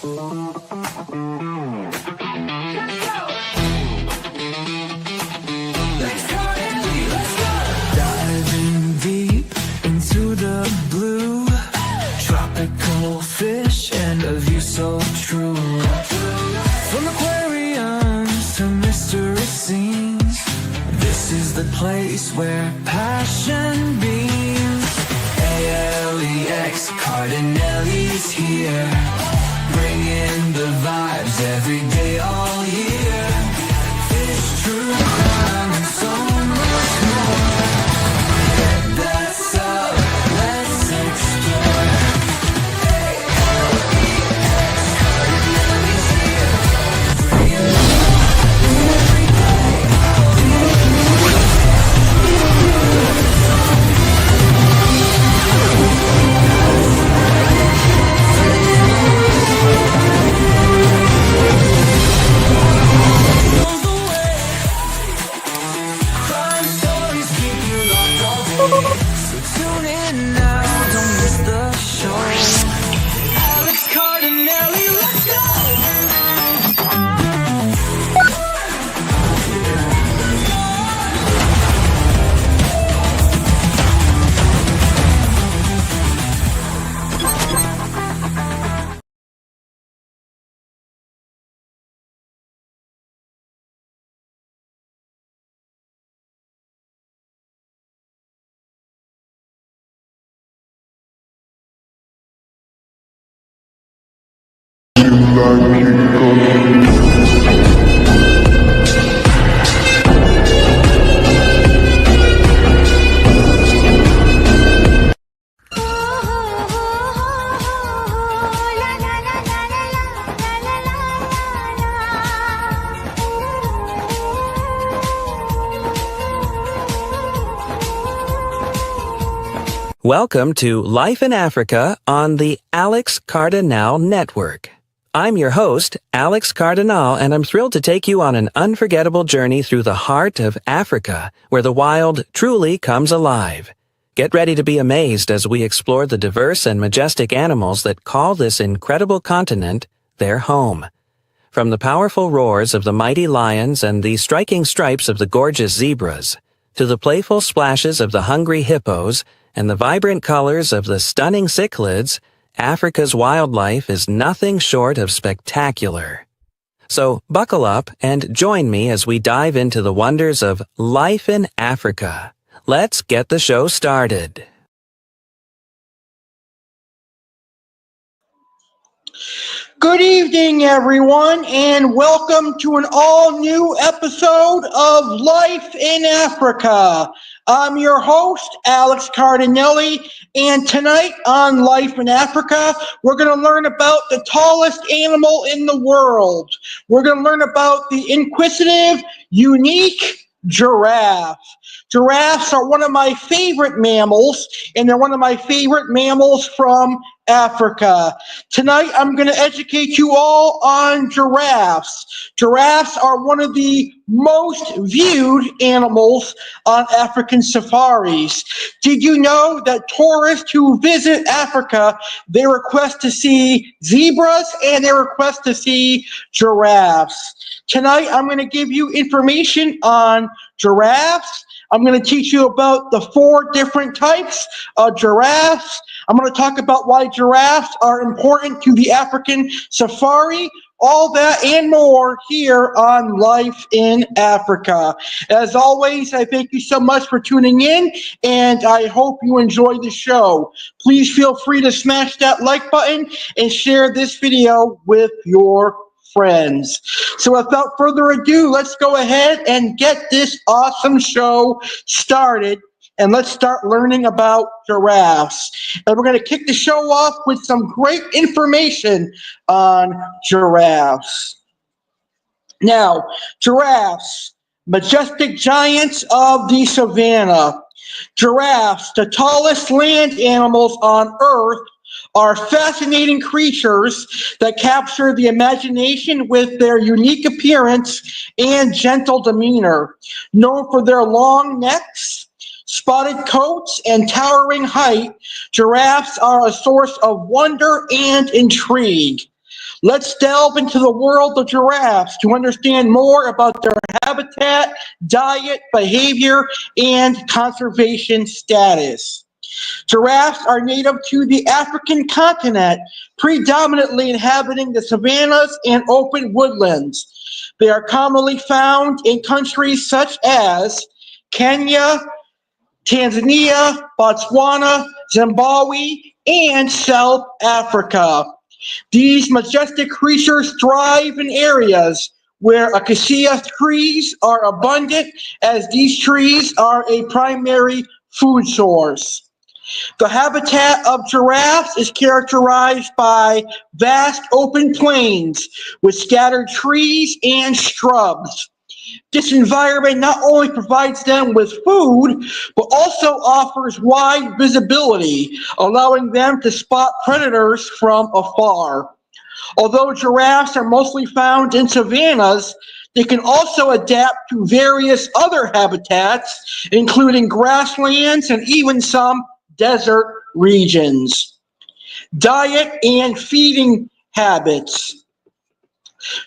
Diving deep into the blue, tropical fish and a view so true. From aquariums to mystery scenes, this is the place where passion beams. ALEX, Cardinale's here, bringing the vibes every day, all year. Fish, true crime, and so much more. Get that sub, let's explore. ALEX, Cardinale's here, bringing the vibes every day, all year. Welcome to Life in Africa on the Alex Cardinale Network. I'm your host, Alex Cardinale, and I'm thrilled to take you on an unforgettable journey through the heart of Africa, where the wild truly comes alive. Get ready to be amazed as we explore the diverse and majestic animals that call this incredible continent their home. From the powerful roars of the mighty lions and the striking stripes of the gorgeous zebras, to the playful splashes of the hungry hippos and the vibrant colors of the stunning cichlids, Africa's wildlife is nothing short of spectacular. So buckle up and join me as we dive into the wonders of life in Africa. Let's get the show started. Good evening, everyone, and welcome to an all-new episode of Life in Africa. I'm your host, Alex Cardinale, and tonight on Life in Africa, we're going to learn about the tallest animal in the world. We're going to learn about the inquisitive, unique giraffe. Giraffes are one of my favorite mammals, and they're one of my favorite mammals from Africa. Tonight, I'm going to educate you all on giraffes. Giraffes are one of the most viewed animals on African safaris. Did you know that tourists who visit Africa, they request to see zebras and they request to see giraffes? Tonight, I'm going to give you information on giraffes. I'm going to teach you about the 4 different types of giraffes. I'm going to talk about why giraffes are important to the African safari. All that and more here on Life in Africa. As always, I thank you so much for tuning in, and I hope you enjoy the show. Please feel free to smash that like button and share this video with your friends. So without further ado, let's go ahead and get this awesome show started. And let's start learning about giraffes. And we're going to kick the show off with some great information on giraffes. Now, giraffes, majestic giants of the savannah. Giraffes, the tallest land animals on Earth, are fascinating creatures that capture the imagination with their unique appearance and gentle demeanor. Known for their long necks, spotted coats, and towering height, giraffes are a source of wonder and intrigue. Let's delve into the world of giraffes to understand more about their habitat, diet, behavior, and conservation status. Giraffes are native to the African continent, predominantly inhabiting the savannas and open woodlands. They are commonly found in countries such as Kenya, Tanzania, Botswana, Zimbabwe, and South Africa. These majestic creatures thrive in areas where acacia trees are abundant, as these trees are a primary food source. The habitat of giraffes is characterized by vast open plains with scattered trees and shrubs. This environment not only provides them with food, but also offers wide visibility, allowing them to spot predators from afar. Although giraffes are mostly found in savannas, they can also adapt to various other habitats, including grasslands and even some desert regions. Diet and feeding habits.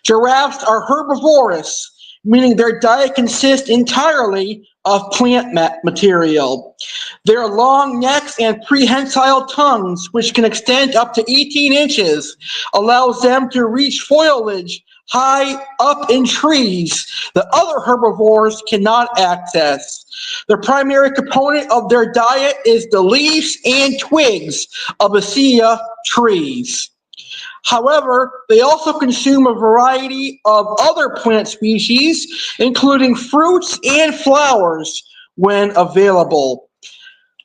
Giraffes are herbivorous, meaning their diet consists entirely of plant material. Their long necks and prehensile tongues, which can extend up to 18 inches, allows them to reach foliage high up in trees that other herbivores cannot access. The primary component of their diet is the leaves and twigs of A.C.E trees. However, they also consume a variety of other plant species, including fruits and flowers, when available.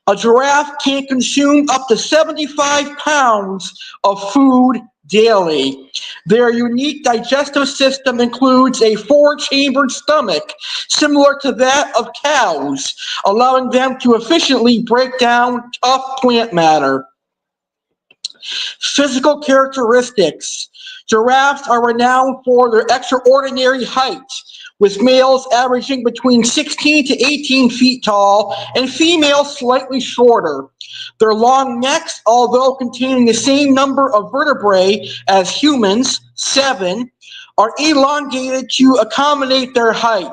A giraffe can consume up to 75 pounds of food daily. Their unique digestive system includes a 4-chambered stomach, similar to that of cows, allowing them to efficiently break down tough plant matter. Physical characteristics. Giraffes are renowned for their extraordinary height, with males averaging between 16 to 18 feet tall and females slightly shorter. Their long necks, although containing the same number of vertebrae as humans, 7, are elongated to accommodate their height.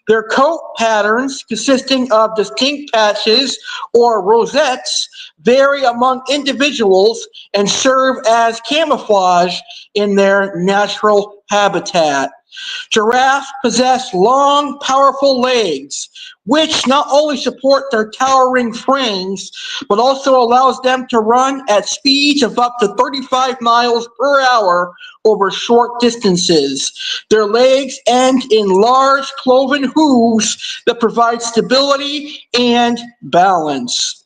Their coat patterns, consisting of distinct patches or rosettes, vary among individuals and serve as camouflage in their natural habitat. Giraffes possess long, powerful legs, which not only support their towering frames, but also allows them to run at speeds of up to 35 miles per hour over short distances. Their legs end in large cloven hooves that provide stability and balance.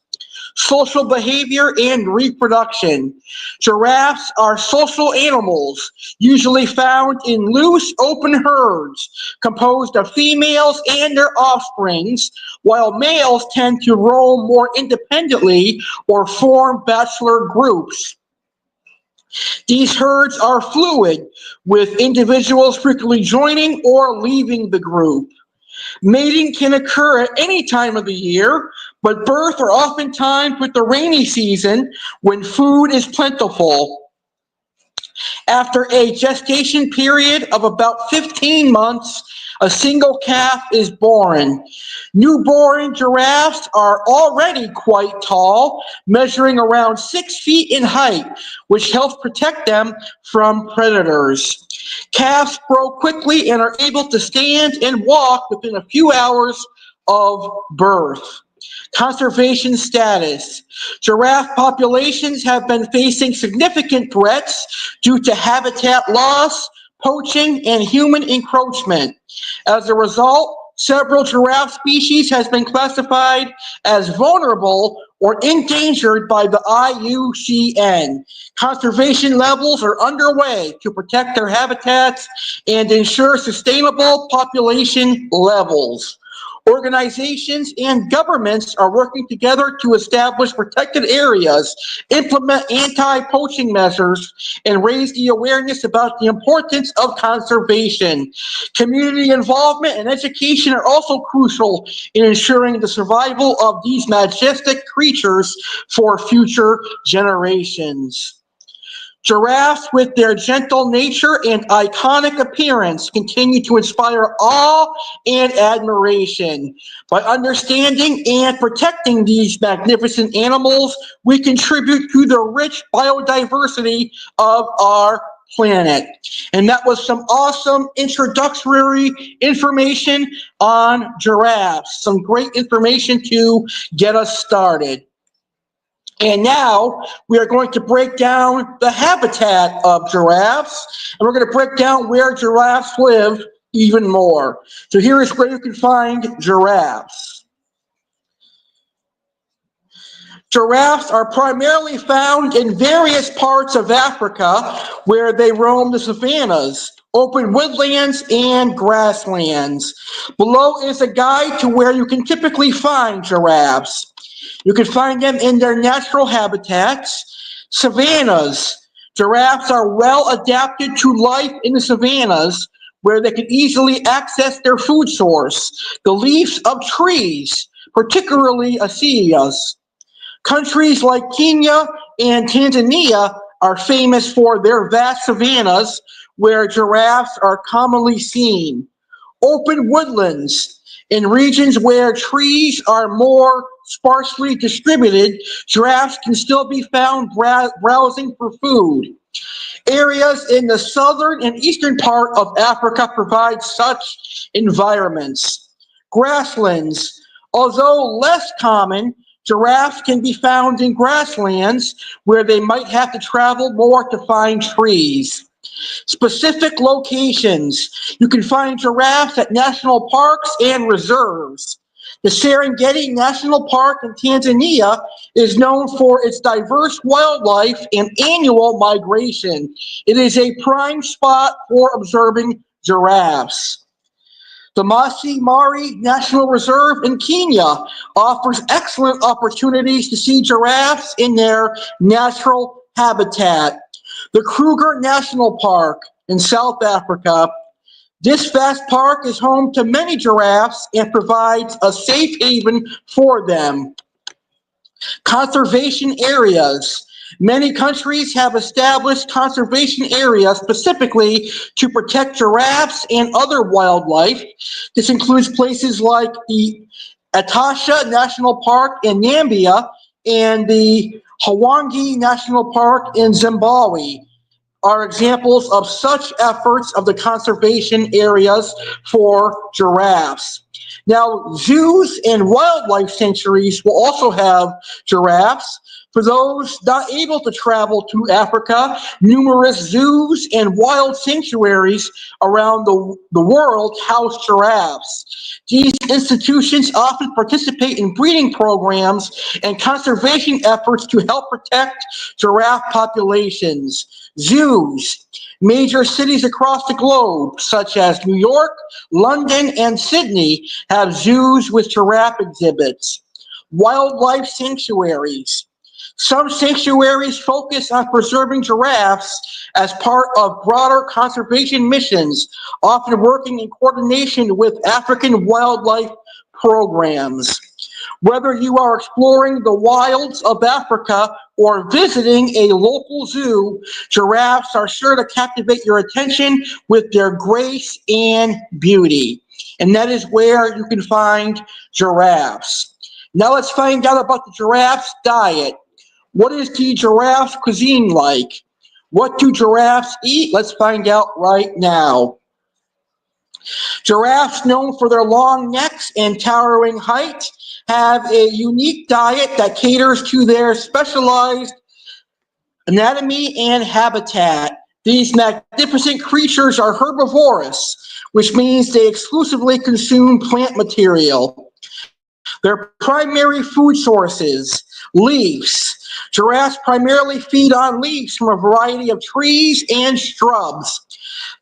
Social behavior and reproduction. Giraffes are social animals, usually found in loose, open herds composed of females and their offsprings, while males tend to roam more independently or form bachelor groups. These herds are fluid, with individuals frequently joining or leaving the group. Mating can occur at any time of the year, but birth are often timed with the rainy season when food is plentiful. After a gestation period of about 15 months, a single calf is born. Newborn giraffes are already quite tall, measuring around 6 feet in height, which helps protect them from predators. Calves grow quickly and are able to stand and walk within a few hours of birth. Conservation status. Giraffe populations have been facing significant threats due to habitat loss, poaching, and human encroachment. As a result, several giraffe species has been classified as vulnerable or endangered by the IUCN. Conservation levels are underway to protect their habitats and ensure sustainable population levels. Organizations and governments are working together to establish protected areas, implement anti-poaching measures, and raise the awareness about the importance of conservation. Community involvement and education are also crucial in ensuring the survival of these majestic creatures for future generations. Giraffes, with their gentle nature and iconic appearance, continue to inspire awe and admiration. By understanding and protecting these magnificent animals, we contribute to the rich biodiversity of our planet. And that was some awesome introductory information on giraffes. Some great information to get us started. And now we are going to break down the habitat of giraffes, and we're going to break down where giraffes live even more. So here is where you can find giraffes. Giraffes are primarily found in various parts of Africa where they roam the savannas, open woodlands, and grasslands. Below is a guide to where you can typically find giraffes. You can find them in their natural habitats. Savannas. Giraffes are well adapted to life in the savannas where they can easily access their food source, the leaves of trees, particularly A.C.E.s. Countries like Kenya and Tanzania are famous for their vast savannas where giraffes are commonly seen. Open woodlands. In regions where trees are more sparsely distributed, giraffes can still be found browsing for food. Areas in the southern and eastern part of Africa provide such environments. Grasslands. Although less common, giraffes can be found in grasslands where they might have to travel more to find trees. Specific locations. You can find giraffes at national parks and reserves. The Serengeti National Park in Tanzania is known for its diverse wildlife and annual migration. It is a prime spot for observing giraffes. The Masai Mara National Reserve in Kenya offers excellent opportunities to see giraffes in their natural habitat. The Kruger National Park in South Africa. This vast park is home to many giraffes and provides a safe haven for them. Conservation areas. Many countries have established conservation areas specifically to protect giraffes and other wildlife. This includes places like the Etosha National Park in Namibia and the Hwange National Park in Zimbabwe are examples of such efforts of the conservation areas for giraffes. Now, zoos and wildlife sanctuaries will also have giraffes. For those not able to travel to Africa, numerous zoos and wild sanctuaries around the world house giraffes. These institutions often participate in breeding programs and conservation efforts to help protect giraffe populations. Zoos. Major cities across the globe, such as New York, London, and Sydney, have zoos with giraffe exhibits. Wildlife sanctuaries. Some sanctuaries focus on preserving giraffes as part of broader conservation missions, often working in coordination with African wildlife programs. Whether you are exploring the wilds of Africa or visiting a local zoo, giraffes are sure to captivate your attention with their grace and beauty. And that is where you can find giraffes. Now let's find out about the giraffe's diet. What is the giraffe's cuisine like? What do giraffes eat? Let's find out right now. Giraffes, known for their long necks and towering height, have a unique diet that caters to their specialized anatomy and habitat. These magnificent creatures are herbivorous, which means they exclusively consume plant material. Their primary food sources, leaves. Giraffes primarily feed on leaves from a variety of trees and shrubs.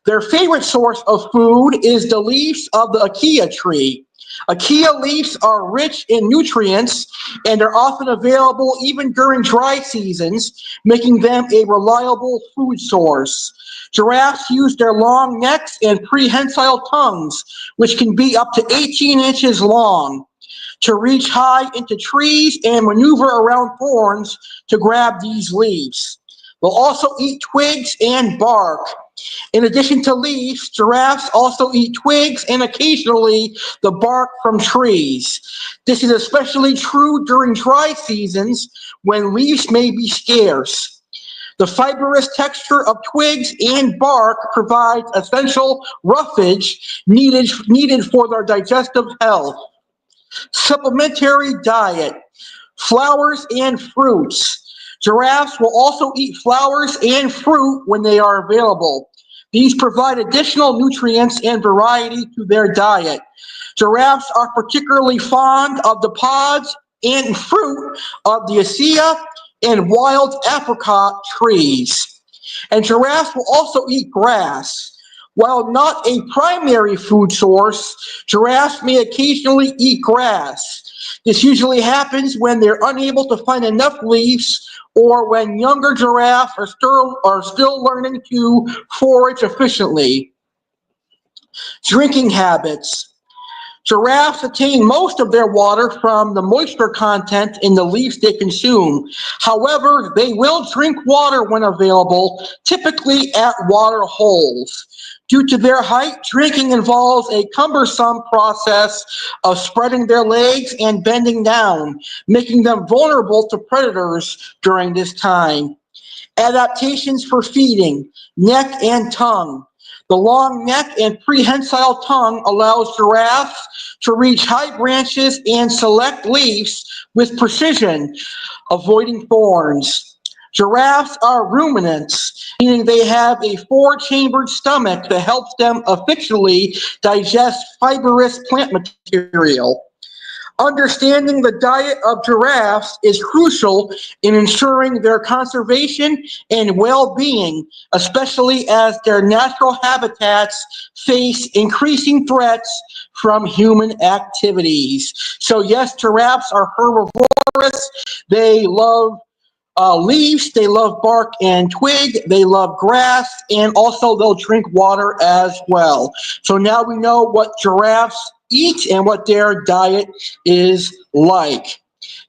Their favorite source of food is the leaves of the acacia tree. Acacia leaves are rich in nutrients and are often available even during dry seasons, making them a reliable food source. Giraffes use their long necks and prehensile tongues, which can be up to 18 inches long, to reach high into trees and maneuver around thorns to grab these leaves. They'll also eat twigs and bark. In addition to leaves, giraffes also eat twigs and occasionally the bark from trees. This is especially true during dry seasons when leaves may be scarce. The fibrous texture of twigs and bark provides essential roughage needed for their digestive health. Supplementary diet, flowers and fruits. Giraffes will also eat flowers and fruit when they are available. These provide additional nutrients and variety to their diet. Giraffes are particularly fond of the pods and fruit of the A.C.E. and wild apricot trees. And giraffes will also eat grass. While not a primary food source, giraffes may occasionally eat grass. This usually happens when they're unable to find enough leaves or when younger giraffes are still learning to forage efficiently. Drinking habits. Giraffes attain most of their water from the moisture content in the leaves they consume. However, they will drink water when available, typically at water holes. Due to their height, drinking involves a cumbersome process of spreading their legs and bending down, making them vulnerable to predators during this time. Adaptations for feeding, neck and tongue. The long neck and prehensile tongue allows giraffes to reach high branches and select leaves with precision, avoiding thorns. Giraffes are ruminants, meaning they have a four-chambered stomach that helps them efficiently digest fibrous plant material. Understanding the diet of giraffes is crucial in ensuring their conservation and well-being, especially as their natural habitats face increasing threats from human activities. So yes, giraffes are herbivorous. They love leaves, they love bark and twig, they love grass, and also they'll drink water as well. So now we know what giraffes eat and what their diet is like.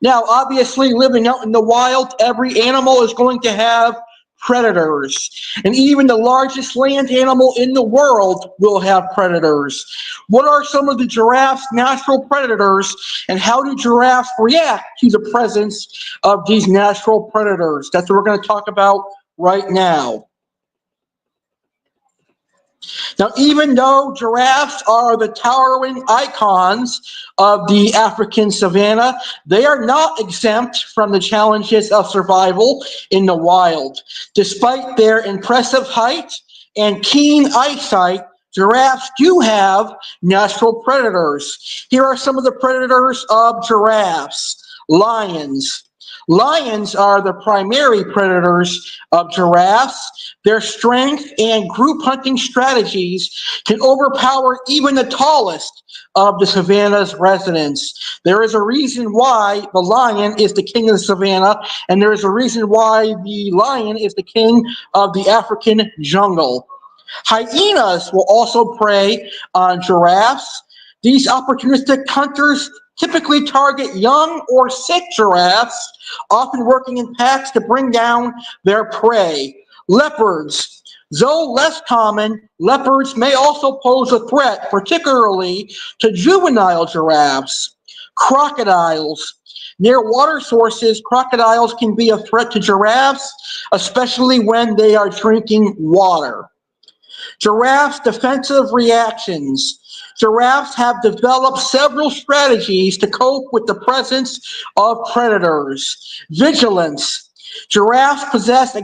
Now, obviously, living out in the wild, every animal is going to have predators. And even the largest land animal in the world will have predators. What are some of the giraffe's natural predators, and how do giraffes react to the presence of these natural predators? That's what we're going to talk about right now. Now, even though giraffes are the towering icons of the African savanna, they are not exempt from the challenges of survival in the wild. Despite their impressive height and keen eyesight, giraffes do have natural predators. Here are some of the predators of giraffes. Lions. Lions are the primary predators of giraffes. Their strength and group hunting strategies can overpower even the tallest of the savanna's residents. There is a reason why the lion is the king of the savanna, and there is a reason why the lion is the king of the African jungle. Hyenas will also prey on giraffes. These opportunistic hunters typically target young or sick giraffes, often working in packs to bring down their prey. Leopards. Though less common, leopards may also pose a threat, particularly to juvenile giraffes. Crocodiles. Near water sources, crocodiles can be a threat to giraffes, especially when they are drinking water. Giraffes' defensive reactions. Giraffes have developed several strategies to cope with the presence of predators. Vigilance. Giraffes possess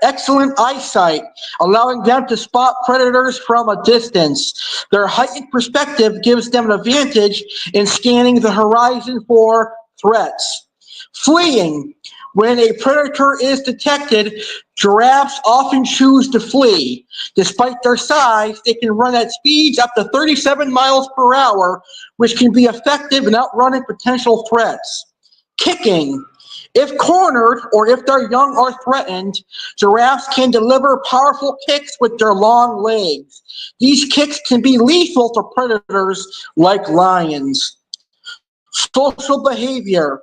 excellent eyesight, allowing them to spot predators from a distance. Their heightened perspective gives them an advantage in scanning the horizon for threats. Fleeing. When a predator is detected, giraffes often choose to flee. Despite their size, they can run at speeds up to 37 miles per hour, which can be effective in outrunning potential threats. Kicking. If cornered or if their young are threatened, giraffes can deliver powerful kicks with their long legs. These kicks can be lethal to predators like lions. Social behavior.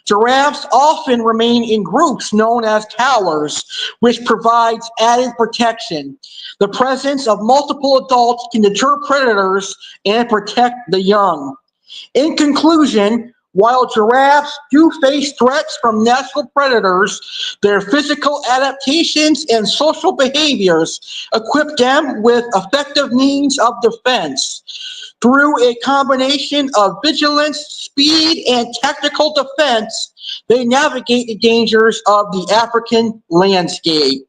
Giraffes often remain in groups known as towers, which provides added protection. The presence of multiple adults can deter predators and protect the young. In conclusion, while giraffes do face threats from natural predators, their physical adaptations and social behaviors equip them with effective means of defense. Through a combination of vigilance, speed, and tactical defense, they navigate the dangers of the African landscape.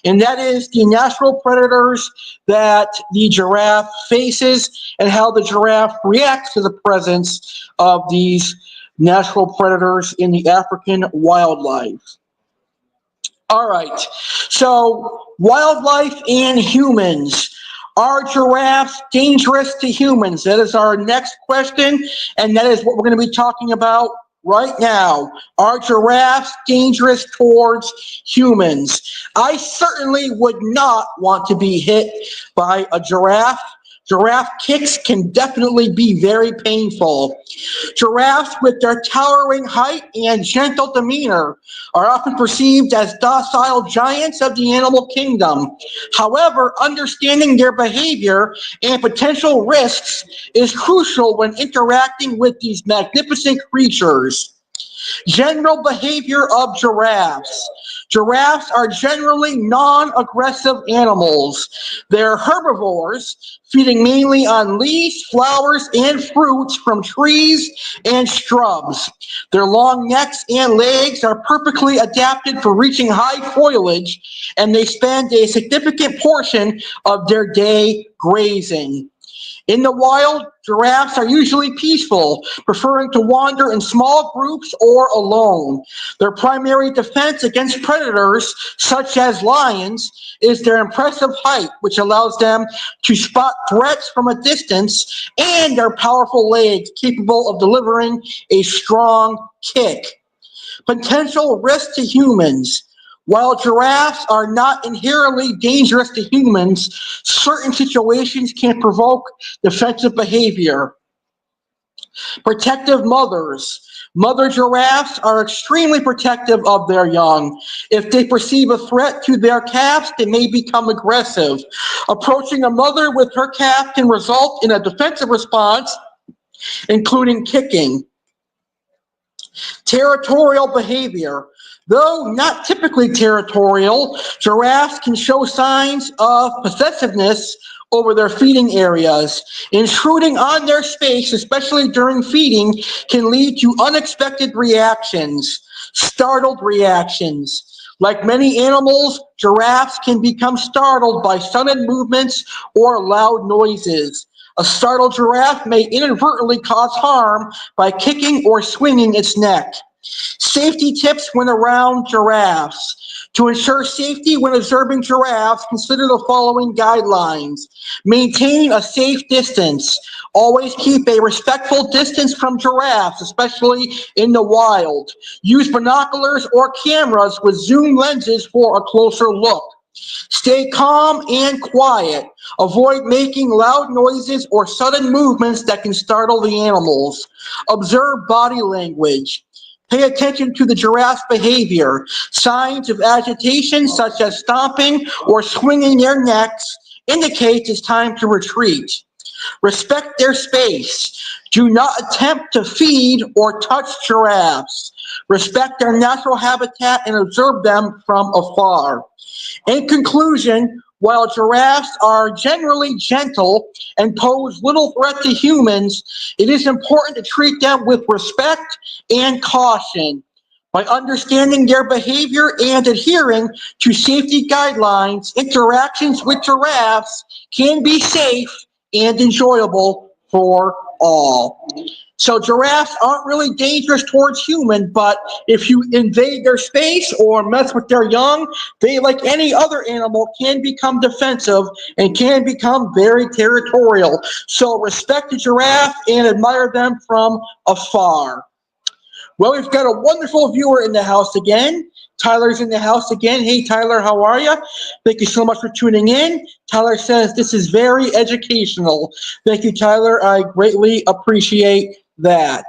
And that is the natural predators that the giraffe faces and how the giraffe reacts to the presence of these natural predators in the African wildlife. All right, so wildlife and humans. Are giraffes dangerous to humans? That is our next question, and that is what we're going to be talking about right now. Are giraffes dangerous towards humans? I certainly would not want to be hit by a giraffe. Giraffe kicks can definitely be very painful. Giraffes, with their towering height and gentle demeanor, are often perceived as docile giants of the animal kingdom. However, understanding their behavior and potential risks is crucial when interacting with these magnificent creatures. General behavior of giraffes. Giraffes are generally non-aggressive animals. They're herbivores, feeding mainly on leaves, flowers, and fruits from trees and shrubs. Their long necks and legs are perfectly adapted for reaching high foliage, and they spend a significant portion of their day grazing. In the wild, giraffes are usually peaceful, preferring to wander in small groups or alone. Their primary defense against predators, such as lions, is their impressive height, which allows them to spot threats from a distance, and their powerful legs, capable of delivering a strong kick. Potential risk to humans. While giraffes are not inherently dangerous to humans, certain situations can provoke defensive behavior. Protective mothers. Mother giraffes are extremely protective of their young. If they perceive a threat to their calves, they may become aggressive. Approaching a mother with her calf can result in a defensive response, including kicking. Territorial behavior. Though not typically territorial, giraffes can show signs of possessiveness over their feeding areas. Intruding on their space, especially during feeding, can lead to unexpected reactions, startled reactions. Like many animals, giraffes can become startled by sudden movements or loud noises. A startled giraffe may inadvertently cause harm by kicking or swinging its neck. Safety tips when around giraffes. To ensure safety when observing giraffes, consider the following guidelines. Maintain a safe distance. Always keep a respectful distance from giraffes, especially in the wild. Use binoculars or cameras with zoom lenses for a closer look. Stay calm and quiet. Avoid making loud noises or sudden movements that can startle the animals. Observe body language. Pay attention to the giraffe's behavior. Signs of agitation, such as stomping or swinging their necks, indicate it's time to retreat. Respect their space. Do not attempt to feed or touch giraffes. Respect their natural habitat and observe them from afar. In conclusion, while giraffes are generally gentle and pose little threat to humans, it is important to treat them with respect and caution. By understanding their behavior and adhering to safety guidelines, interactions with giraffes can be safe and enjoyable for all. So giraffes aren't really dangerous towards humans, but if you invade their space or mess with their young, they, like any other animal, can become defensive and can become very territorial. So respect the giraffe and admire them from afar. Well, we've got a wonderful viewer in the house again. Tyler's in the house again. Hey, Tyler, how are you? Thank you so much for tuning in. Tyler says this is very educational. Thank you, Tyler. I greatly appreciate that.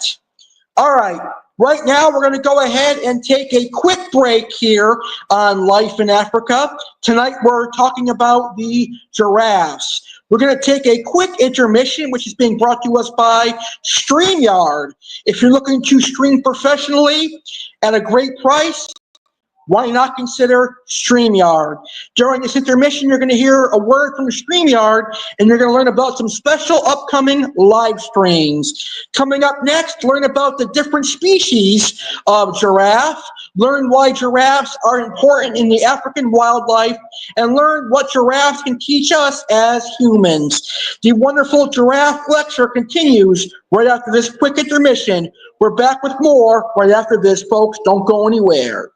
All right. Right now, we're going to go ahead and take a quick break here on Life in Africa. Tonight, we're talking about the giraffes. We're going to take a quick intermission, which is being brought to us by StreamYard. If you're looking to stream professionally at a great price, why not consider StreamYard? During this intermission, you're going to hear a word from StreamYard, and you're going to learn about some special upcoming live streams. Coming up next, learn about the different species of giraffe, learn why giraffes are important in the African wildlife, and learn what giraffes can teach us as humans. The wonderful giraffe lecture continues right after this quick intermission. We're back with more right after this, folks. Don't go anywhere.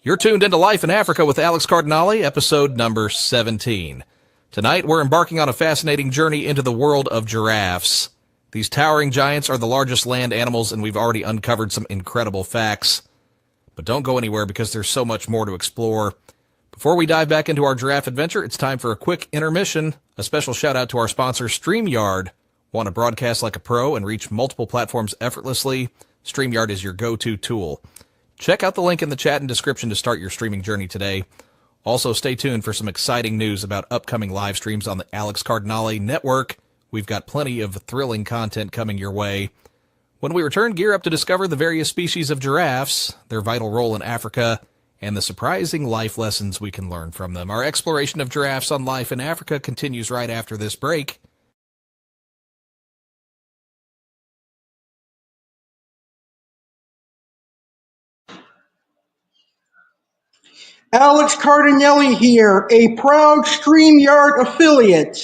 You're tuned into Life in Africa with Alex Cardinale, episode number 17. Tonight, we're embarking on a fascinating journey into the world of giraffes. These towering giants are the largest land animals, and we've already uncovered some incredible facts. But don't go anywhere because there's so much more to explore. Before we dive back into our giraffe adventure, it's time for a quick intermission. A special shout out to our sponsor, StreamYard. Want to broadcast like a pro and reach multiple platforms effortlessly? StreamYard is your go-to tool. Check out the link in the chat and description to start your streaming journey today. Also, stay tuned for some exciting news about upcoming live streams on the Alex Cardinale Network. We've got plenty of thrilling content coming your way. When we return, gear up to discover the various species of giraffes, their vital role in Africa, and the surprising life lessons we can learn from them. Our exploration of giraffes on Life in Africa continues right after this break. Alex Cardinale here, a proud StreamYard affiliate.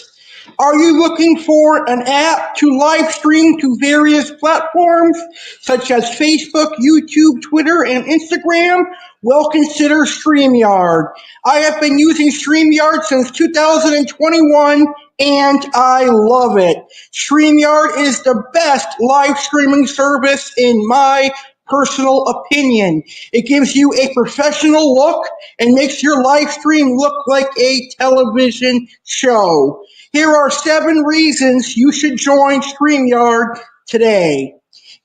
Are you looking for an app to live stream to various platforms such as Facebook, YouTube, Twitter, and Instagram? Well, consider StreamYard. I have been using StreamYard since 2021 and I love it. StreamYard is the best live streaming service in my personal opinion. It gives you a professional look and makes your live stream look like a television show. Here are 7 reasons you should join StreamYard today.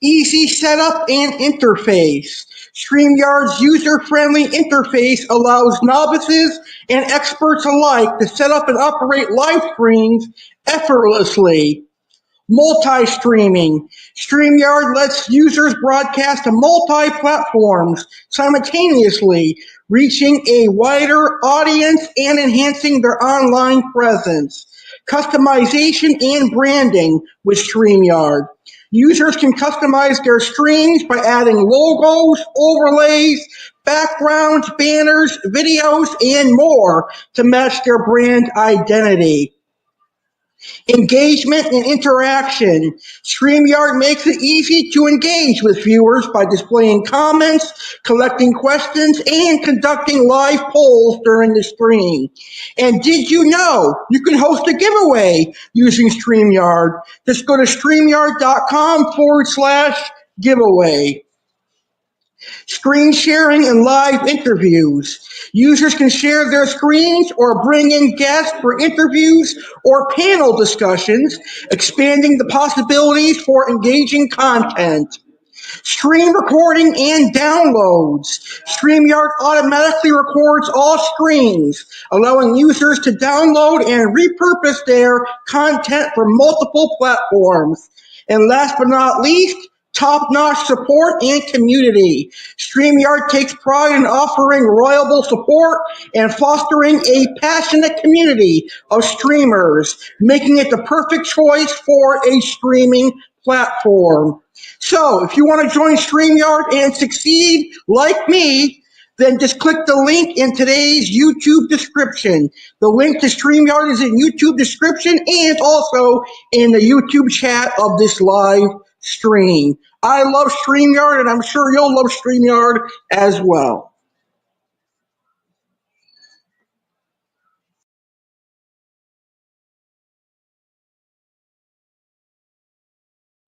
Easy setup and interface. StreamYard's user-friendly interface allows novices and experts alike to set up and operate live streams effortlessly. Multi-streaming. StreamYard lets users broadcast to multi-platforms simultaneously, reaching a wider audience and enhancing their online presence. Customization and branding with StreamYard. Users can customize their streams by adding logos, overlays, backgrounds, banners, videos, and more to match their brand identity. Engagement and interaction. StreamYard makes it easy to engage with viewers by displaying comments, collecting questions, and conducting live polls during the stream. And did you know you can host a giveaway using StreamYard? Just go to StreamYard.com/giveaway. Screen sharing and live interviews. Users can share their screens or bring in guests for interviews or panel discussions, expanding the possibilities for engaging content. Stream recording and downloads. StreamYard automatically records all streams, allowing users to download and repurpose their content for multiple platforms. And last but not least, top-notch support and community. StreamYard takes pride in offering reliable support and fostering a passionate community of streamers, making it the perfect choice for a streaming platform. So, if you want to join StreamYard and succeed like me, then just click the link in today's YouTube description. The link to StreamYard is in YouTube description and also in the YouTube chat of this live stream. I love StreamYard, and I'm sure you'll love StreamYard as well.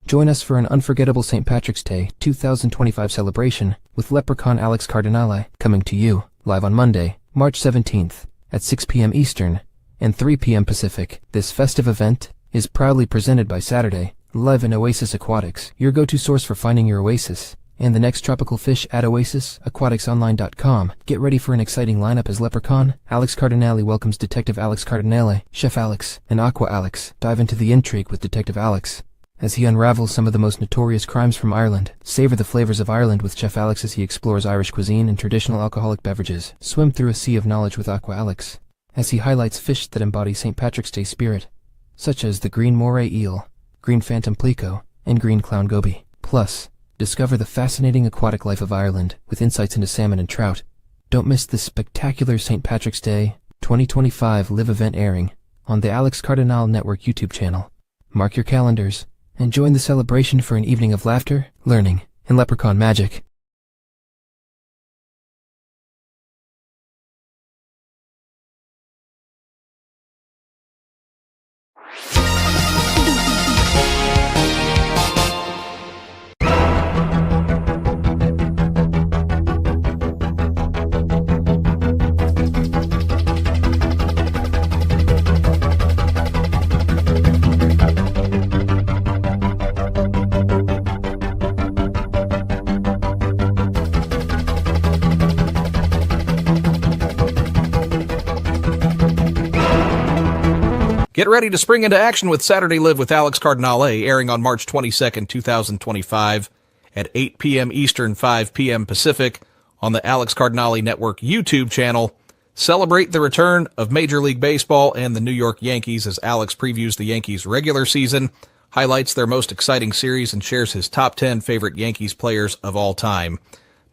Join us for an unforgettable St. Patrick's Day 2025 celebration with Leprechaun Alex Cardinale coming to you live on Monday, March 17th at 6 p.m. Eastern and 3 p.m. Pacific. This festive event is proudly presented by Saturday, Live in Oasis Aquatics, your go-to source for finding your oasis And the next tropical fish at Oasis, aquaticsonline.com. Get ready for an exciting lineup as Leprechaun. Alex Cardinale welcomes Detective Alex Cardinale, Chef Alex, and Aqua Alex. Dive into the intrigue with Detective Alex as he unravels some of the most notorious crimes from Ireland. Savor the flavors of Ireland with Chef Alex as he explores Irish cuisine and traditional alcoholic beverages. Swim through a sea of knowledge with Aqua Alex as he highlights fish that embody St. Patrick's Day spirit, such as the green moray eel, green phantom plico, and green clown goby. Plus, discover the fascinating aquatic life of Ireland with insights into salmon and trout. Don't miss this spectacular St. Patrick's Day 2025 live event airing on the Alex Cardinale Network YouTube channel. Mark your calendars and join the celebration for an evening of laughter, learning, and leprechaun magic. Get ready to spring into action with Saturday Live with Alex Cardinale, airing on March 22nd, 2025 at 8 p.m. Eastern, 5 p.m. Pacific on the Alex Cardinale Network YouTube channel. Celebrate the return of Major League Baseball and the New York Yankees as Alex previews the Yankees' regular season, highlights their most exciting series, and shares his top 10 favorite Yankees players of all time.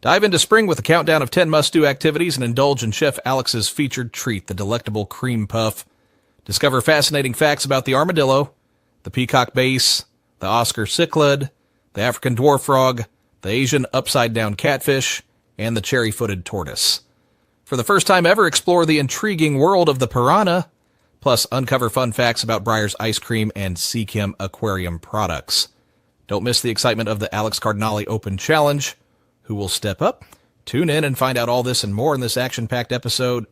Dive into spring with a countdown of 10 must-do activities and indulge in Chef Alex's featured treat, the delectable cream puff. Discover fascinating facts about the armadillo, the peacock bass, the Oscar cichlid, the African dwarf frog, the Asian upside-down catfish, and the cherry-footed tortoise. For the first time ever, explore the intriguing world of the piranha, plus uncover fun facts about Breyer's ice cream and Seachem aquarium products. Don't miss the excitement of the Alex Cardinale Open Challenge. Who will step up? Tune in and find out all this and more in this action-packed episode.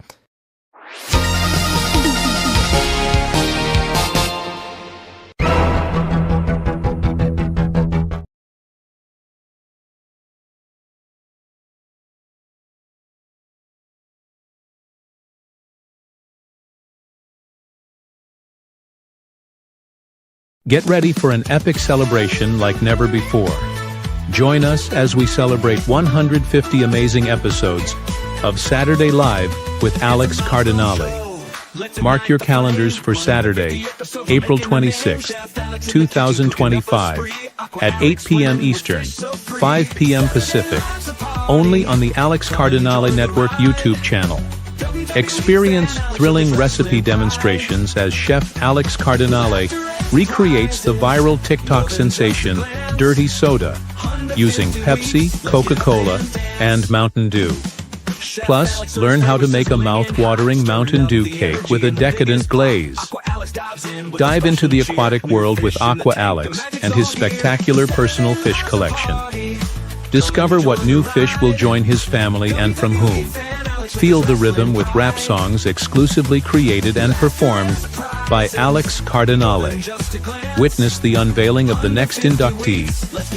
Get ready for an epic celebration like never before. Join us as we celebrate 150 amazing episodes of Saturday Live with Alex Cardinale. Mark your calendars for Saturday, April 26, 2025, at 8 p.m. Eastern, 5 p.m. Pacific, only on the Alex Cardinale Network YouTube channel. Experience thrilling recipe demonstrations as Chef Alex Cardinale recreates the viral TikTok sensation Dirty Soda using Pepsi, Coca-Cola, and Mountain Dew. Plus, learn how to make a mouth-watering Mountain Dew cake with a decadent glaze. Dive into the aquatic world with Aqua Alex and his spectacular personal fish collection. Discover what new fish will join his family and from whom. Feel the rhythm with rap songs exclusively created and performed by Alex Cardinale. Witness the unveiling of the next inductee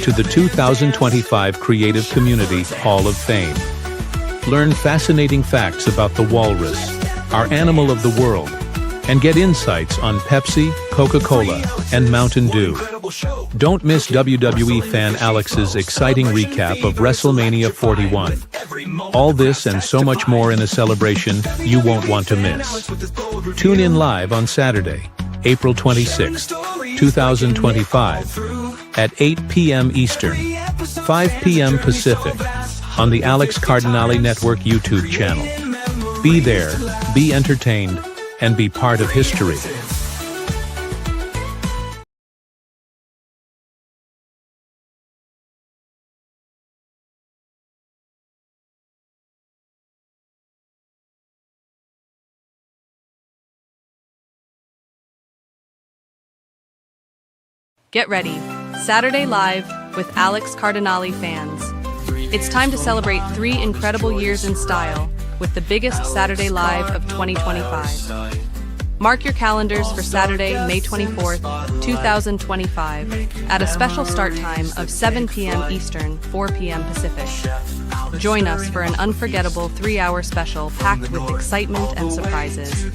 to the 2025 Creative Community Hall of Fame. Learn fascinating facts about the walrus, our animal of the world, and get insights on Pepsi, Coca-Cola, and Mountain Dew. Don't miss WWE fan Alex's exciting recap of WrestleMania 41. All this and so much more in a celebration you won't want to miss. Tune in live on Saturday, April 26, 2025, at 8 p.m. Eastern, 5 p.m. Pacific, on the Alex Cardinale Network YouTube channel. Be there, be entertained, and be part of history. Get ready. Saturday Live with Alex Cardinale fans. It's time to celebrate 3 incredible years in style with the biggest Saturday Live of 2025. Mark your calendars for Saturday, May 24th, 2025, at a special start time of 7 p.m. Eastern, 4 p.m. Pacific. Join us for an unforgettable 3-hour special packed with excitement and surprises.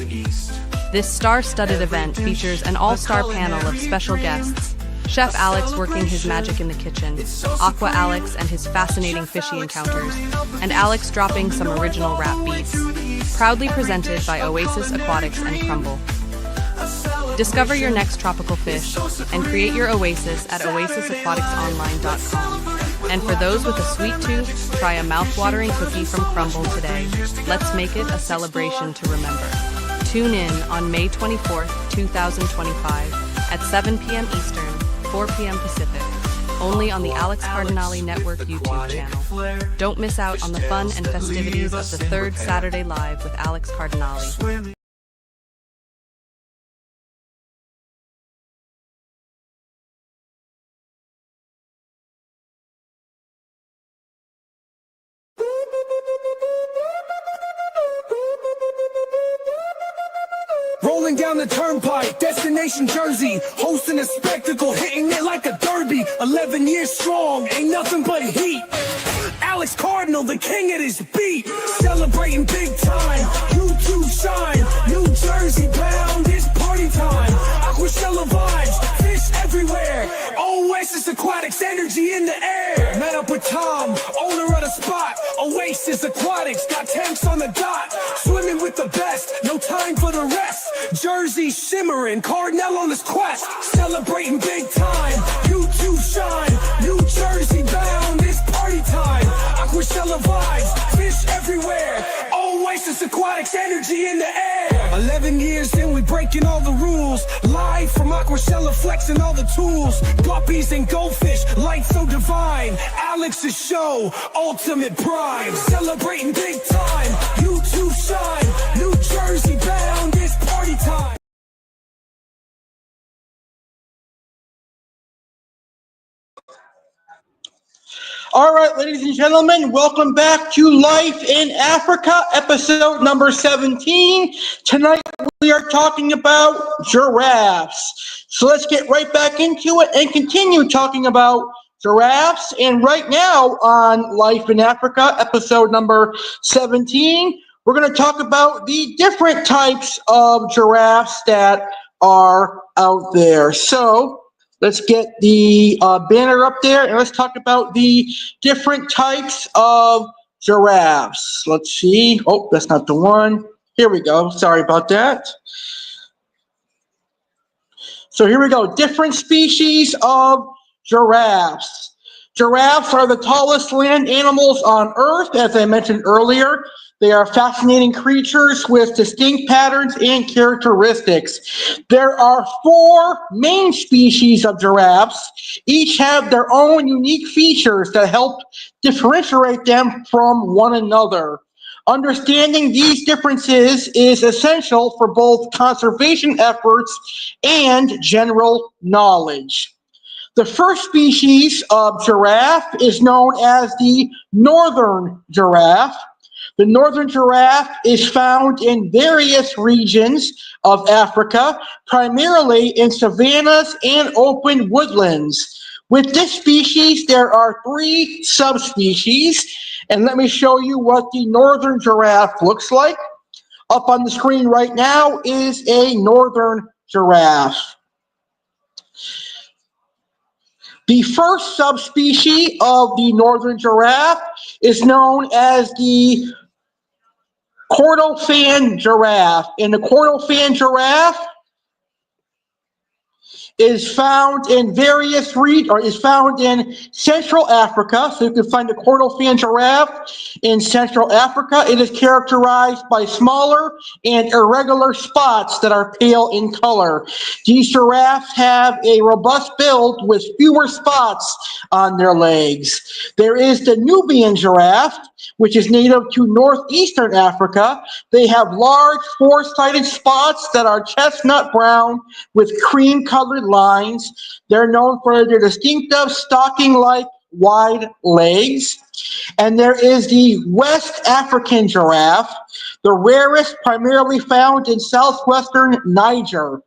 This star-studded event features an all-star panel of special guests: Chef Alex working his magic in the kitchen, Aqua Alex and his fascinating fishy encounters, and Alex dropping some original rap beats. Proudly presented by Oasis Aquatics and Crumble. Discover your next tropical fish and create your oasis at oasisaquaticsonline.com. And for those with a sweet tooth, try a mouth-watering cookie from Crumble today. Let's make it a celebration to remember. Tune in on May 24th, 2025 at 7 p.m. Eastern, 4 p.m. Pacific, only on the Alex Cardinale Network YouTube channel. Don't miss out on the fun and festivities of the third Saturday Live with Alex Cardinale. Rolling down the turnpike, destination Jersey, hosting a spectacle, hitting it like a derby. 11 years strong, ain't nothing but heat. Alex Cardinal, the king of this beat, celebrating big time. You two shine, New Jersey bound, it's party time. Aquashella vibes, fish everywhere. Oasis Aquatics, energy in the air. Met up with Tom, owner of the spot. Oasis Aquatics, got tanks on the dot. Swimming with the best, no time for the rest. Jersey shimmering, Cardinal on his quest. Celebrating big time, you two shine. New Jersey bound, it's party time. Aquashella vibes, fish everywhere. Oasis Aquatics, energy in the air. 11 years in, we breaking all the rules. Live from Aquashella, flexing all the tools. Guppies and goldfish, light so divine. Alex's show, ultimate prime. Celebrating big time, you two shine. New Jersey bound, it's party time. All right, ladies and gentlemen, welcome back to Life in Africa, episode number 17. Tonight we are talking about giraffes. So let's get right back into it and continue talking about giraffes. And right now on Life in Africa, episode number 17, we're going to talk about the different types of giraffes that are out there. So let's get the banner up there and let's talk about the different types of giraffes. Let's see. Oh, that's not the one. Here we go. Sorry about that. So here we go. Different species of giraffes. Giraffes are the tallest land animals on Earth, as I mentioned earlier. They are fascinating creatures with distinct patterns and characteristics. There are 4 main species of giraffes. Each have their own unique features that help differentiate them from one another. Understanding these differences is essential for both conservation efforts and general knowledge. The first species of giraffe is known as the northern giraffe. The northern giraffe is found in various regions of Africa, primarily in savannas and open woodlands. With this species, there are 3 subspecies, and let me show you what the northern giraffe looks like. Up on the screen right now is a northern giraffe. The first subspecies of the northern giraffe is known as the Kordofan giraffe. And the Kordofan giraffe is found in various regions, or is found in Central Africa. So you can find the Kordofan giraffe in Central Africa. It is characterized by smaller and irregular spots that are pale in color. These giraffes have a robust build with fewer spots on their legs. There is the Nubian giraffe, which is native to northeastern Africa. They have large 4-sided spots that are chestnut brown with cream-colored lines. They're known for their distinctive stocking-like wide legs. And there is the West African giraffe, the rarest, primarily found in southwestern Niger.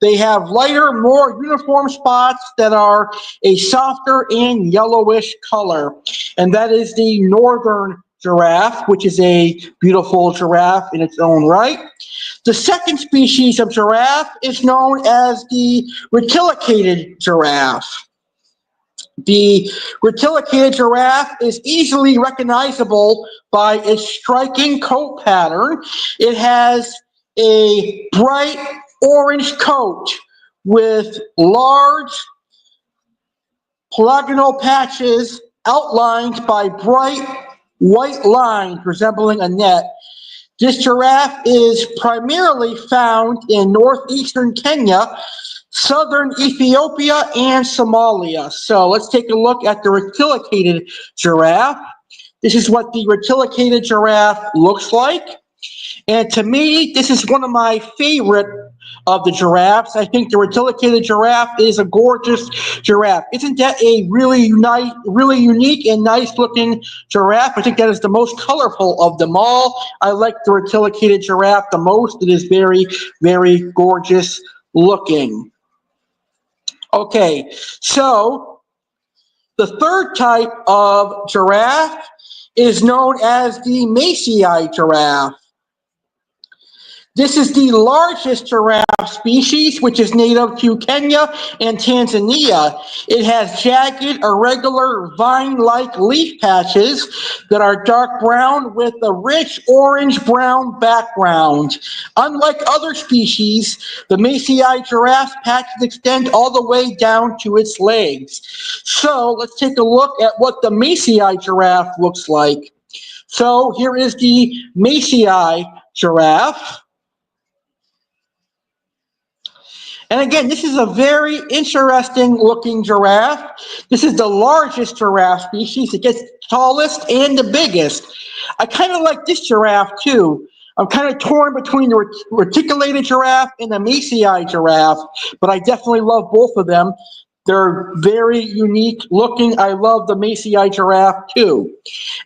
They have lighter, more uniform spots that are a softer and yellowish color. And that is the northern giraffe, which is a beautiful giraffe in its own right. The second species of giraffe is known as the reticulate giraffe. The reticulate giraffe is easily recognizable by its striking coat pattern. It has a bright orange coat with large polygonal patches outlined by bright white lines resembling a net. This giraffe is primarily found in northeastern Kenya, southern Ethiopia, and Somalia. So let's take a look at the reticulate giraffe. This is what the reticulate giraffe looks like. And to me, this is one of my favorite of the giraffes. I think the reticulate giraffe is a gorgeous giraffe. Isn't that a really unique and nice looking giraffe? I think that is the most colorful of them all. I like the reticulate giraffe the most. It is very, very gorgeous looking. Okay, so the third type of giraffe is known as the A.C.E giraffe. This is the largest giraffe species, which is native to Kenya and Tanzania. It has jagged, irregular, vine-like leaf patches that are dark brown with a rich orange-brown background. Unlike other species, the A.C.E giraffe patches extend all the way down to its legs. So let's take a look at what the A.C.E giraffe looks like. So here is the A.C.E giraffe. And again, this is a very interesting looking giraffe. This is the largest giraffe species. It gets the tallest and the biggest. I kind of like this giraffe too. I'm kind of torn between the reticulated giraffe and the A.C.E giraffe, but I definitely love both of them. They're very unique looking. I love the A.C.E giraffe too.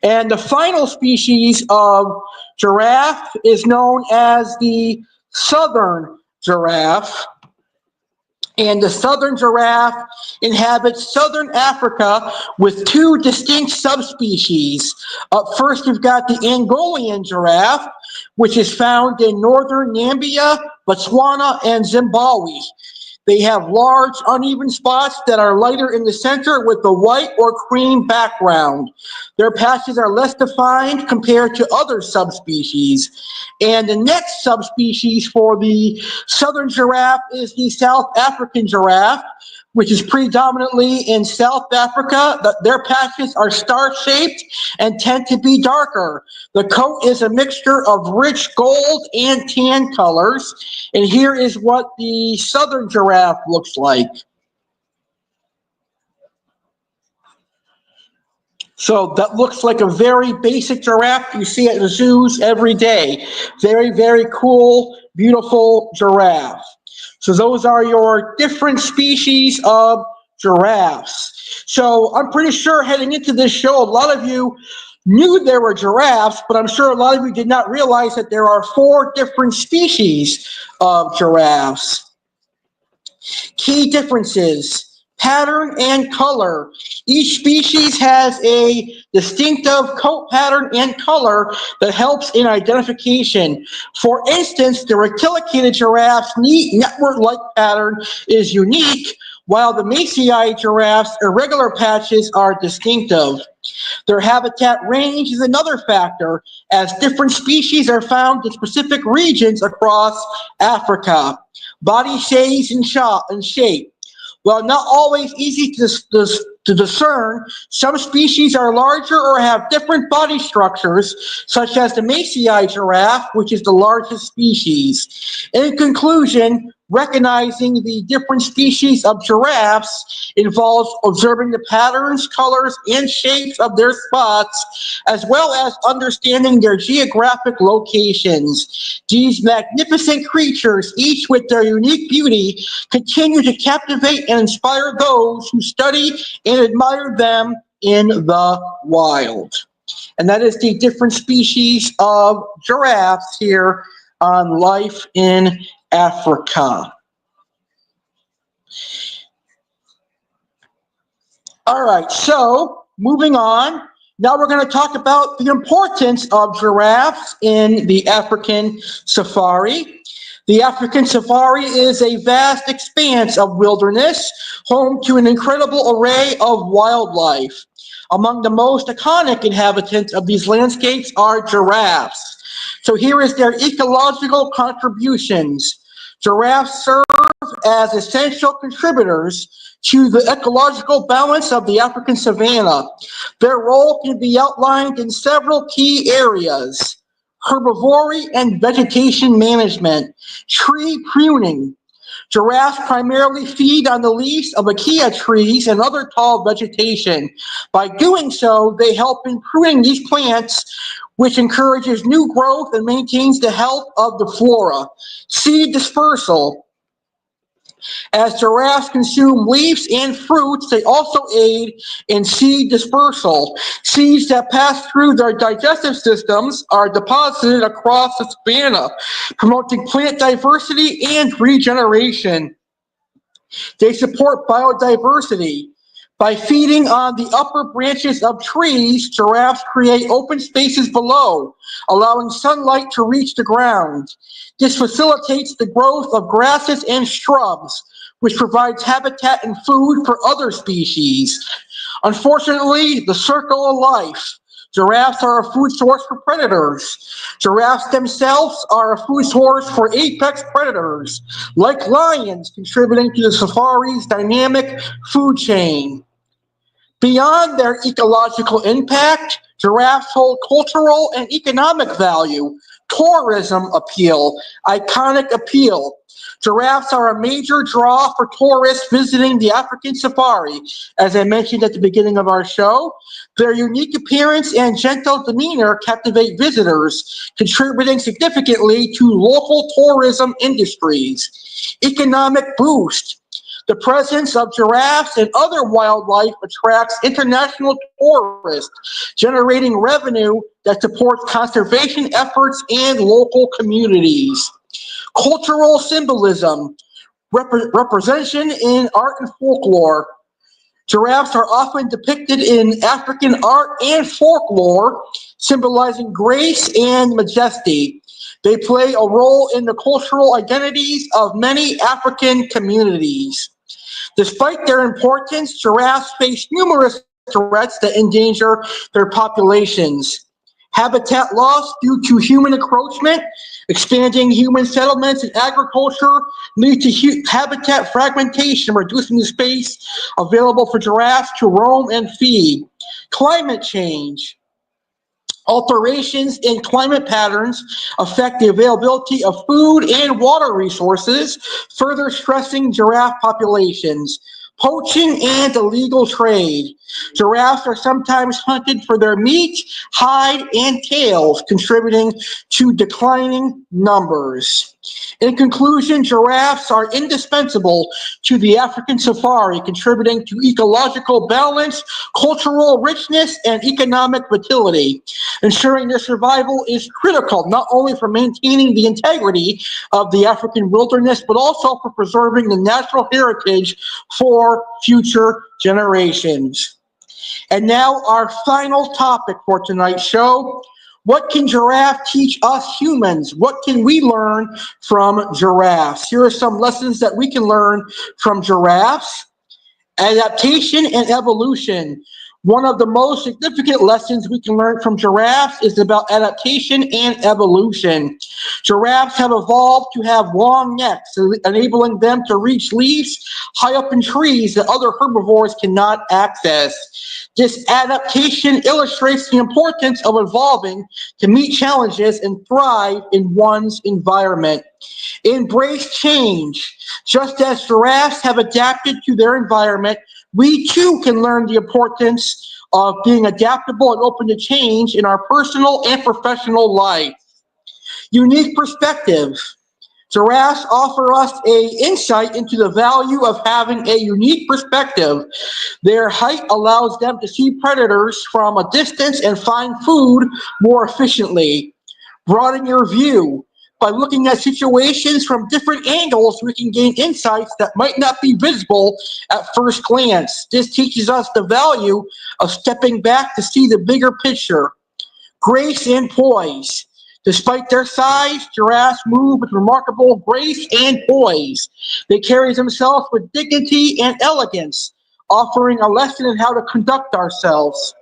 And the final species of giraffe is known as the southern giraffe. And the southern giraffe inhabits southern Africa with two distinct subspecies. Up first, we've got the Angolan giraffe, which is found in northern Namibia, Botswana, and Zimbabwe. They have large, uneven spots that are lighter in the center with a white or cream background. Their patches are less defined compared to other subspecies. And the next subspecies for the southern giraffe is the South African giraffe, which is predominantly in South Africa. Their patches are star-shaped and tend to be darker. The coat is a mixture of rich gold and tan colors. And here is what the southern giraffe looks like. So that looks like a very basic giraffe you see at the zoos every day. Very, very cool, beautiful giraffe. So those are your different species of giraffes. So I'm pretty sure heading into this show, a lot of you knew there were giraffes, but I'm sure a lot of you did not realize that there are 4 different species of giraffes. Key differences: pattern and color. Each species has a distinctive coat pattern and color that helps in identification. For instance, the reticulate giraffe's neat network-like pattern is unique, while the A.C.E giraffe's irregular patches are distinctive. Their habitat range is another factor, as different species are found in specific regions across Africa. Body shapes and shape. While not always easy to discern, some species are larger or have different body structures, such as the A.C.E giraffe, which is the largest species. In conclusion, recognizing the different species of giraffes involves observing the patterns, colors, and shapes of their spots, as well as understanding their geographic locations. These magnificent creatures, each with their unique beauty, continue to captivate and inspire those who study and admire them in the wild. And that is the different species of giraffes here on Life in Africa. All right, so moving on. Now we're going to talk about the importance of giraffes in the African safari. The African safari is a vast expanse of wilderness, home to an incredible array of wildlife. Among the most iconic inhabitants of these landscapes are giraffes. So here is their ecological contributions. Giraffes serve as essential contributors to the ecological balance of the African savanna. Their role can be outlined in several key areas: herbivory and vegetation management, tree pruning. Giraffes primarily feed on the leaves of acacia trees and other tall vegetation. By doing so, they help in pruning these plants, which encourages new growth and maintains the health of the flora. Seed dispersal. As giraffes consume leaves and fruits, they also aid in seed dispersal. Seeds that pass through their digestive systems are deposited across the savanna, promoting plant diversity and regeneration. They support biodiversity. By feeding on the upper branches of trees, giraffes create open spaces below, allowing sunlight to reach the ground. This facilitates the growth of grasses and shrubs, which provides habitat and food for other species. Unfortunately, the circle of life. Giraffes are a food source for predators. Giraffes themselves are a food source for apex predators, like lions, contributing to the safari's dynamic food chain. Beyond their ecological impact, giraffes hold cultural and economic value, tourism appeal, iconic appeal. Giraffes are a major draw for tourists visiting the African safari. As I mentioned at the beginning of our show, their unique appearance and gentle demeanor captivate visitors, contributing significantly to local tourism industries. Economic boost. The presence of giraffes and other wildlife attracts international tourists, generating revenue that supports conservation efforts and local communities. Cultural symbolism, representation in art and folklore. Giraffes are often depicted in African art and folklore, symbolizing grace and majesty. They play a role in the cultural identities of many African communities. Despite their importance, giraffes face numerous threats that endanger their populations. Habitat loss due to human encroachment, expanding human settlements and agriculture lead to habitat fragmentation, reducing the space available for giraffes to roam and feed. Climate change. Alterations in climate patterns affect the availability of food and water resources, further stressing giraffe populations. Poaching and illegal trade. Giraffes are sometimes hunted for their meat, hide, and tails, contributing to declining numbers. In conclusion, giraffes are indispensable to the African safari, contributing to ecological balance, cultural richness, and economic vitality. Ensuring their survival is critical, not only for maintaining the integrity of the African wilderness, but also for preserving the natural heritage for future generations. And now our final topic for tonight's show. What can giraffe teach us humans? What can we learn from giraffes? Here are some lessons that we can learn from giraffes. Adaptation and evolution. One of the most significant lessons we can learn from giraffes is about adaptation and evolution. Giraffes have evolved to have long necks, enabling them to reach leaves high up in trees that other herbivores cannot access. This adaptation illustrates the importance of evolving to meet challenges and thrive in one's environment. Embrace change. Just as giraffes have adapted to their environment, we too can learn the importance of being adaptable and open to change in our personal and professional life. Unique perspective. Giraffes offer us an insight into the value of having a unique perspective. Their height allows them to see predators from a distance and find food more efficiently. Broaden your view. By looking at situations from different angles, we can gain insights that might not be visible at first glance. This teaches us the value of stepping back to see the bigger picture. Grace and poise. Despite their size, giraffes move with remarkable grace and poise. They carry themselves with dignity and elegance, offering a lesson in how to conduct ourselves.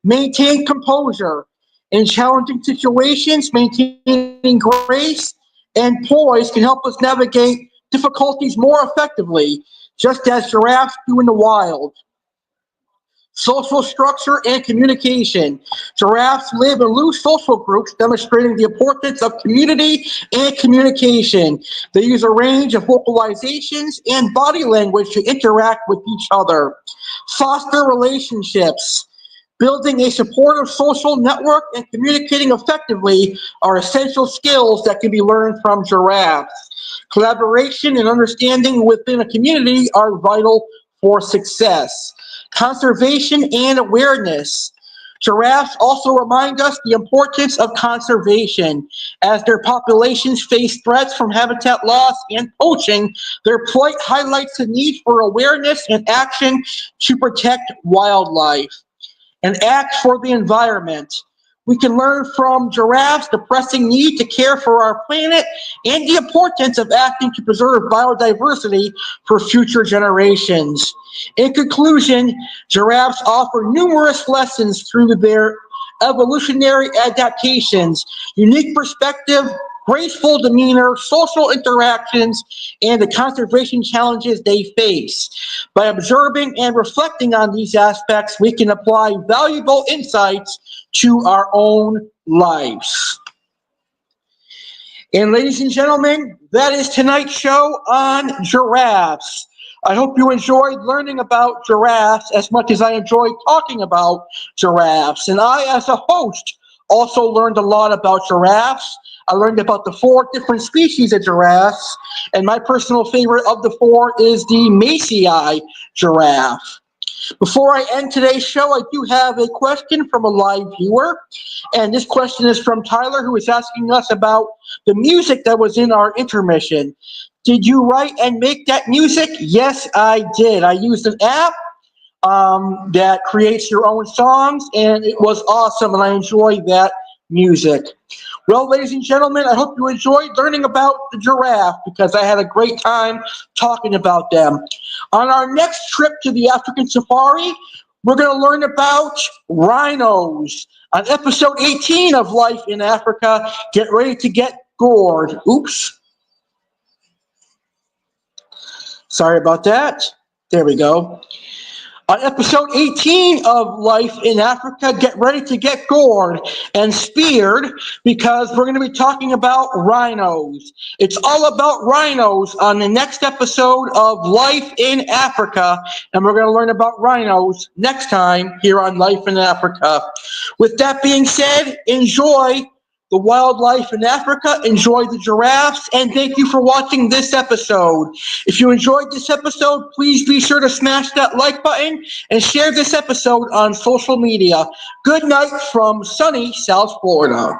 Maintain composure. In challenging situations, maintaining grace and poise can help us navigate difficulties more effectively, just as giraffes do in the wild. Social structure and communication. Giraffes live in loose social groups, demonstrating the importance of community and communication. They use a range of vocalizations and body language to interact with each other. Foster relationships. Building a supportive social network and communicating effectively are essential skills that can be learned from giraffes. Collaboration and understanding within a community are vital for success. Conservation and awareness. Giraffes also remind us the importance of conservation. As their populations face threats from habitat loss and poaching, their plight highlights the need for awareness and action to protect wildlife. And act for the environment. We can learn from giraffes the pressing need to care for our planet and the importance of acting to preserve biodiversity for future generations. In conclusion, giraffes offer numerous lessons through their evolutionary adaptations, unique perspective, graceful demeanor, social interactions, and the conservation challenges they face. By observing and reflecting on these aspects, we can apply valuable insights to our own lives. And ladies and gentlemen, that is tonight's show on giraffes. I hope you enjoyed learning about giraffes as much as I enjoyed talking about giraffes. And I, as a host, also learned a lot about giraffes. I learned about the 4 different species of giraffes, and my personal favorite of the 4 is the A.C.E giraffe. Before I end today's show, I do have a question from a live viewer, and this question is from Tyler, who is asking us about the music that was in our intermission. Did you write and make that music? Yes, I did. I used an app that creates your own songs, and it was awesome, and I enjoyed that music. Well, ladies and gentlemen, I hope you enjoyed learning about the giraffe, because I had a great time talking about them. On our next trip to the African safari, we're going to learn about rhinos. On episode 18 of Life in Africa, get ready to get gored. Oops. Sorry about that. There we go. On episode 18 of Life in Africa, get ready to get gored and speared, because we're going to be talking about rhinos. It's all about rhinos on the next episode of Life in Africa, and we're going to learn about rhinos next time here on Life in Africa. With that being said, enjoy the wildlife in Africa, enjoy the giraffes, and thank you for watching this episode. If you enjoyed this episode, please be sure to smash that like button and share this episode on social media. Good night from sunny South Florida.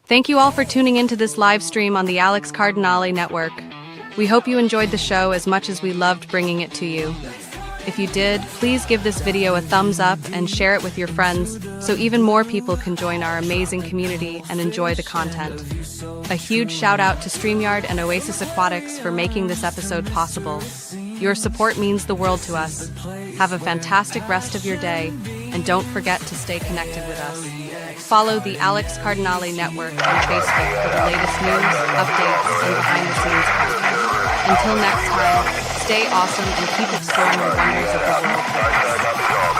Thank you all for tuning into this live stream on the Alex Cardinale Network. We hope you enjoyed the show as much as we loved bringing it to you. If you did, please give this video a thumbs up and share it with your friends so even more people can join our amazing community and enjoy the content. A huge shout out to StreamYard and Oasis Aquatics for making this episode possible. Your support means the world to us. Have a fantastic rest of your day, and don't forget to stay connected with us. Follow the Alex Cardinale Network on Facebook for the latest news, updates, and behind-the-scenes content. Until next time, stay awesome and keep exploring the wonders of the world.